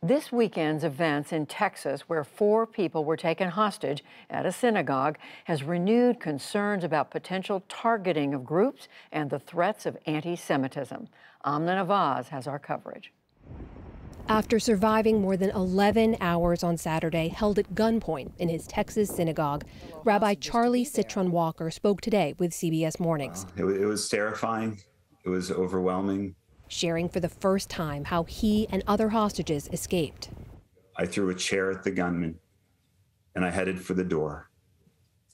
This weekend's events in Texas, where 4 people were taken hostage at a synagogue, has renewed concerns about potential targeting of groups and the threats of anti-Semitism. Amna Nawaz has our coverage. After surviving more than 11 hours on Saturday, held at gunpoint in his Texas synagogue, Rabbi Charlie Citron Walker spoke today with CBS Mornings. It was terrifying. It was overwhelming. Sharing for the first time how he and other hostages escaped. I threw a chair at the gunman and I headed for the door.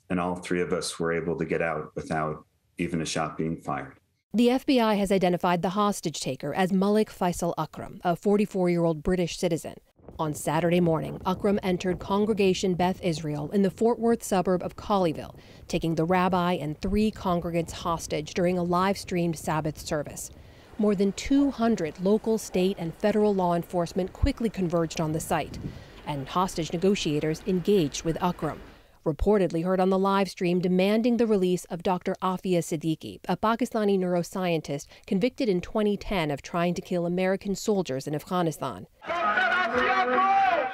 And all 3 of us were able to get out without even a shot being fired. The FBI has identified the hostage taker as Malik Faisal Akram, a 44-year-old British citizen. On Saturday morning, Akram entered Congregation Beth Israel in the Fort Worth suburb of Colleyville, taking the rabbi and 3 congregants hostage during a live-streamed Sabbath service. More than 200 local, state, and federal law enforcement quickly converged on the site, and hostage negotiators engaged with Akram, reportedly heard on the live stream demanding the release of Dr. Afia Siddiqui, a Pakistani neuroscientist convicted in 2010 of trying to kill American soldiers in Afghanistan.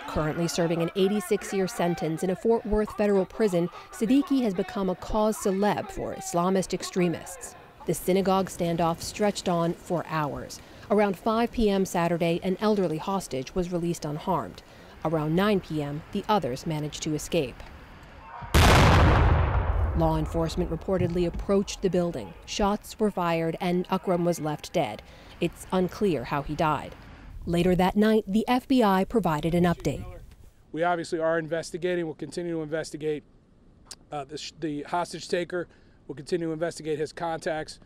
Currently serving an 86-year sentence in a Fort Worth federal prison, Siddiqui has become a cause célèbre for Islamist extremists. The synagogue standoff stretched on for hours. Around 5 p.m. Saturday, an elderly hostage was released unharmed. Around 9 p.m., the others managed to escape. Law enforcement reportedly approached the building. Shots were fired and Akram was left dead. It's unclear how he died. Later that night, the FBI provided an update. We obviously are investigating. We'll continue to investigate the hostage taker. We'll continue to investigate his contacts.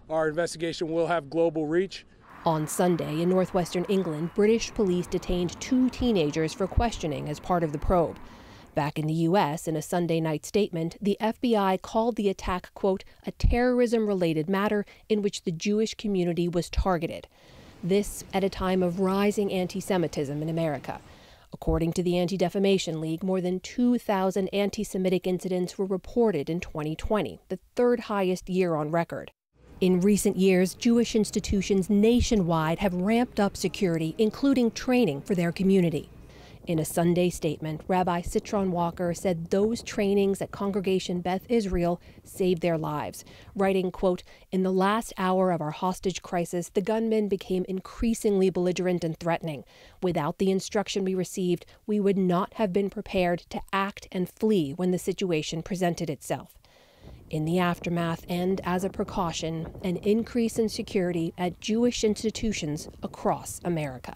Our investigation will have global reach. On Sunday in northwestern England, British police detained 2 teenagers for questioning as part of the probe. Back in the U.S., in a Sunday night statement, the FBI called the attack, quote, a terrorism-related matter in which the Jewish community was targeted. This at a time of rising anti-Semitism in America. According to the Anti-Defamation League, more than 2,000 anti-Semitic incidents were reported in 2020, the 3rd highest year on record. In recent years, Jewish institutions nationwide have ramped up security, including training for their community. In a Sunday statement, Rabbi Citron Walker said those trainings at Congregation Beth Israel saved their lives, writing, quote, in the last hour of our hostage crisis, the gunmen became increasingly belligerent and threatening. Without the instruction we received, we would not have been prepared to act and flee when the situation presented itself. In the aftermath and as a precaution, an increase in security at Jewish institutions across America.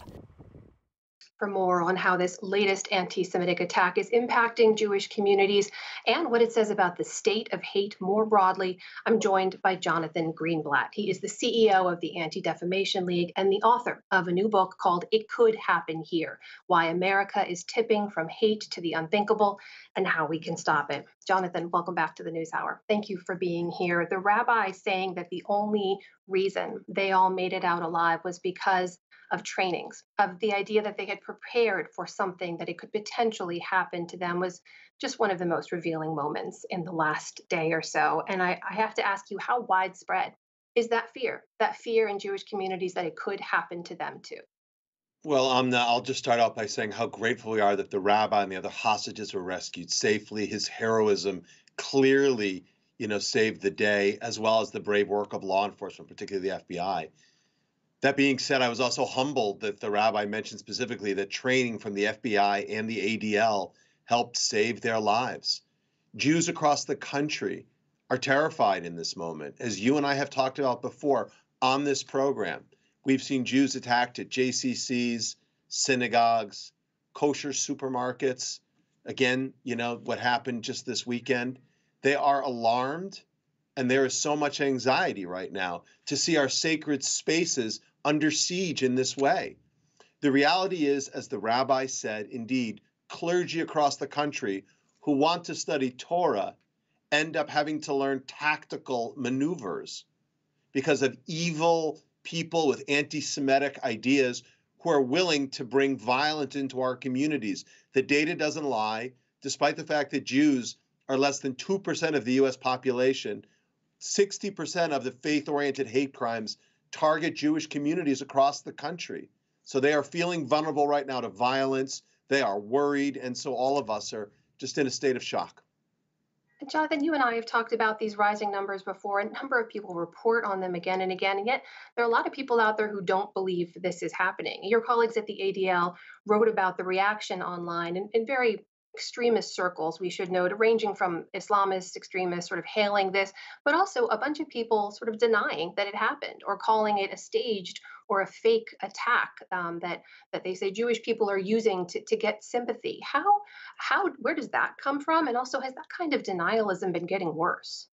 For more on how this latest anti-Semitic attack is impacting Jewish communities and what it says about the state of hate more broadly, I'm joined by Jonathan Greenblatt. He is the CEO of the Anti-Defamation League and the author of a new book called It Could Happen Here: Why America is Tipping from Hate to the Unthinkable and How We Can Stop It. Jonathan, welcome back to the NewsHour. Thank you for being here. The rabbi saying that the only reason they all made it out alive was because of trainings, of the idea that they had prepared for something that it could potentially happen to them, was just one of the most revealing moments in the last day or so. And I have to ask you, how widespread is that fear in Jewish communities that it could happen to them too? Well, I'll just start out by saying how grateful we are that the rabbi and the other hostages were rescued safely. His heroism clearly, saved the day, as well as the brave work of law enforcement, particularly the FBI. That being said, I was also humbled that the rabbi mentioned specifically that training from the FBI and the ADL helped save their lives. Jews across the country are terrified in this moment. As you and I have talked about before on this program, we've seen Jews attacked at JCCs, synagogues, kosher supermarkets. Again, what happened just this weekend. They are alarmed, and there is so much anxiety right now to see our sacred spaces under siege in this way. The reality is, as the rabbi said, indeed, clergy across the country who want to study Torah end up having to learn tactical maneuvers because of evil people with anti-Semitic ideas who are willing to bring violence into our communities. The data doesn't lie. Despite the fact that Jews are less than 2% of the U.S. population, 60% of the faith-oriented hate crimes target Jewish communities across the country. So they are feeling vulnerable right now to violence. They are worried. And so all of us are just in a state of shock. Jonathan, you and I have talked about these rising numbers before. A number of people report on them again and again, and yet there are a lot of people out there who don't believe this is happening. Your colleagues at the ADL wrote about the reaction online in very extremist circles, we should note, ranging from Islamist extremists sort of hailing this, but also a bunch of people sort of denying that it happened or calling it a staged or a fake attack that they say Jewish people are using to get sympathy. Where does that come from? And also, has that kind of denialism been getting worse?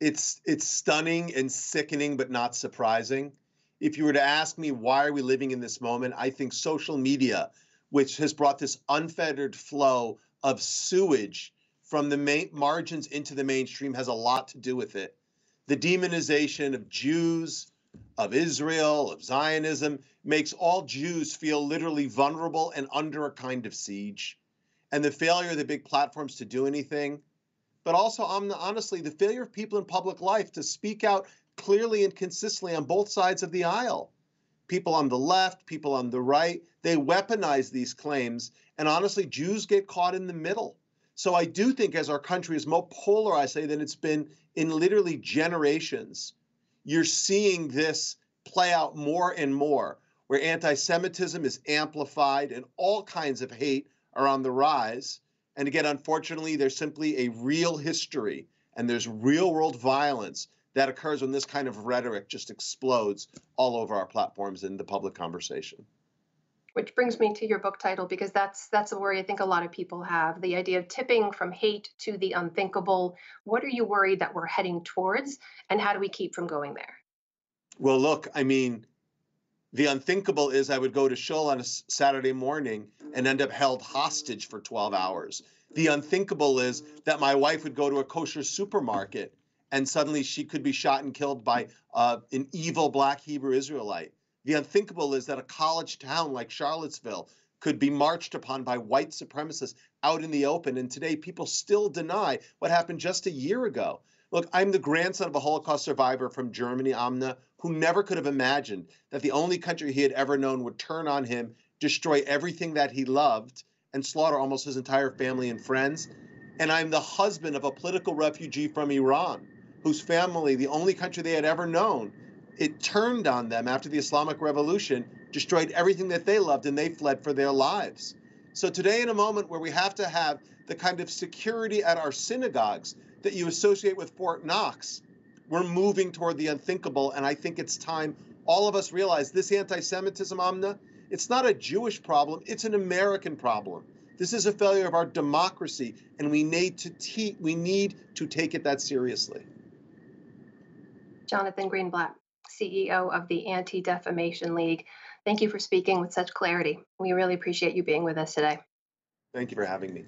It's stunning and sickening, but not surprising. If you were to ask me why are we living in this moment, I think social media, which has brought this unfettered flow of sewage from the margins into the mainstream, has a lot to do with it. The demonization of Jews, of Israel, of Zionism, makes all Jews feel literally vulnerable and under a kind of siege. And the failure of the big platforms to do anything, but also, honestly, the failure of people in public life to speak out clearly and consistently on both sides of the aisle. People on the left, people on the right, they weaponize these claims, and honestly, Jews get caught in the middle. So I do think as our country is more polarized, say, than it's been in literally generations, you're seeing this play out more and more, where anti-Semitism is amplified and all kinds of hate are on the rise. And again, unfortunately, there's simply a real history and there's real world violence that occurs when this kind of rhetoric just explodes all over our platforms in the public conversation. Which brings me to your book title, because that's a worry I think a lot of people have, the idea of tipping from hate to the unthinkable. What are you worried that we're heading towards, and how do we keep from going there? Well, look, I mean, the unthinkable is I would go to shul on a Saturday morning and end up held hostage for 12 hours. The unthinkable is that my wife would go to a kosher supermarket and suddenly she could be shot and killed by an evil black Hebrew Israelite. The unthinkable is that a college town like Charlottesville could be marched upon by white supremacists out in the open. And today people still deny what happened just a year ago. Look, I'm the grandson of a Holocaust survivor from Germany, Amna, who never could have imagined that the only country he had ever known would turn on him, destroy everything that he loved, and slaughter almost his entire family and friends. And I'm the husband of a political refugee from Iran, whose family, the only country they had ever known, it turned on them after the Islamic Revolution, destroyed everything that they loved, and they fled for their lives. So today, in a moment where we have to have the kind of security at our synagogues that you associate with Fort Knox, we're moving toward the unthinkable, and I think it's time all of us realize this anti-Semitism, Amna, it's not a Jewish problem, it's an American problem. This is a failure of our democracy, and we need to take it that seriously. Jonathan Greenblatt, CEO of the Anti-Defamation League, thank you for speaking with such clarity. We really appreciate you being with us today. Thank you for having me.